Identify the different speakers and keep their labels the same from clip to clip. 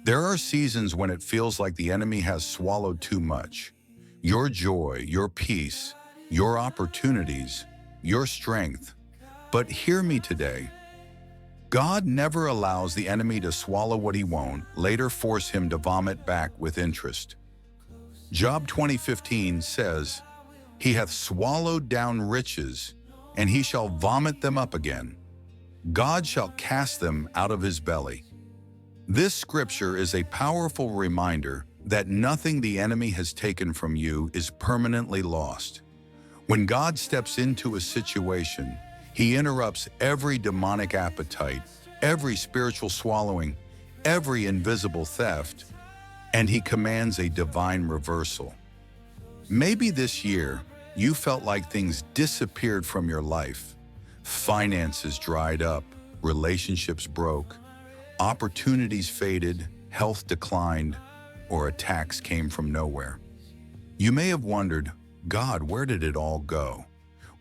Speaker 1: There are seasons when it feels like the enemy has swallowed too much. Your joy, your peace, your opportunities, your strength. But hear me today. God never allows the enemy to swallow what he won't, later force him to vomit back with interest. Job 20:15 says, "He hath swallowed down riches, and he shall vomit them up again. God shall cast them out of his belly." This scripture is a powerful reminder that nothing the enemy has taken from you is permanently lost. When God steps into a situation, he interrupts every demonic appetite, every spiritual swallowing, every invisible theft, and he commands a divine reversal. Maybe this year, you felt like things disappeared from your life. Finances dried up, relationships broke, opportunities faded, health declined, or attacks came from nowhere. You may have wondered, God, where did it all go?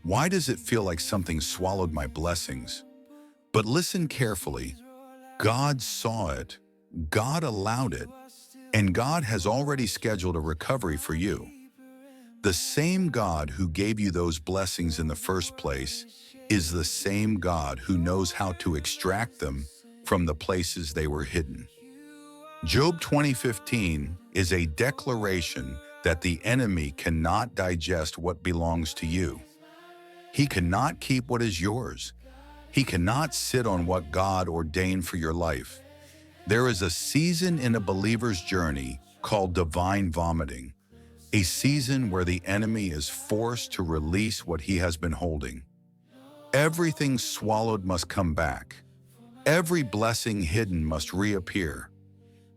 Speaker 1: Why does it feel like something swallowed my blessings? But listen carefully. God saw it, God allowed it, and God has already scheduled a recovery for you. The same God who gave you those blessings in the first place is the same God who knows how to extract them from the places they were hidden. Job 20:15 is a declaration that the enemy cannot digest what belongs to you. He cannot keep what is yours. He cannot sit on what God ordained for your life. There is a season in a believer's journey called divine vomiting, a season where the enemy is forced to release what he has been holding. Everything swallowed must come back. Every blessing hidden must reappear.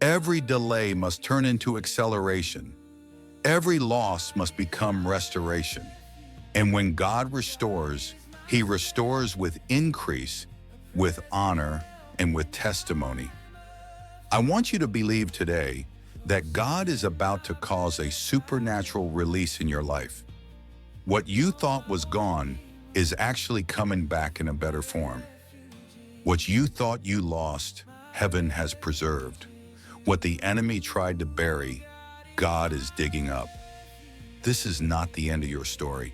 Speaker 1: Every delay must turn into acceleration. Every loss must become restoration. And when God restores, he restores with increase, with honor, and with testimony. I want you to believe today that God is about to cause a supernatural release in your life. What you thought was gone is actually coming back in a better form. What you thought you lost, heaven has preserved. What the enemy tried to bury, God is digging up. This is not the end of your story.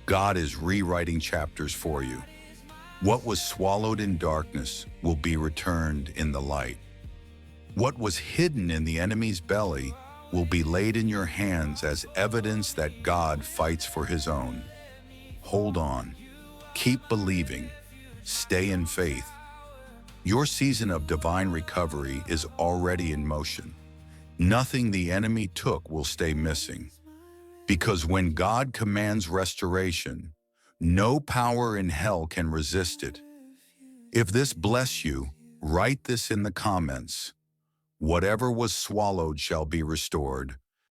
Speaker 1: God is rewriting chapters for you. What was swallowed in darkness will be returned in the light. What was hidden in the enemy's belly will be laid in your hands as evidence that God fights for his own. Hold on. Keep believing. Stay in faith. Your season of divine recovery is already in motion. Nothing the enemy took will stay missing. Because when God commands restoration, no power in hell can resist it. If this bless you, write this in the comments. Whatever was swallowed shall be restored.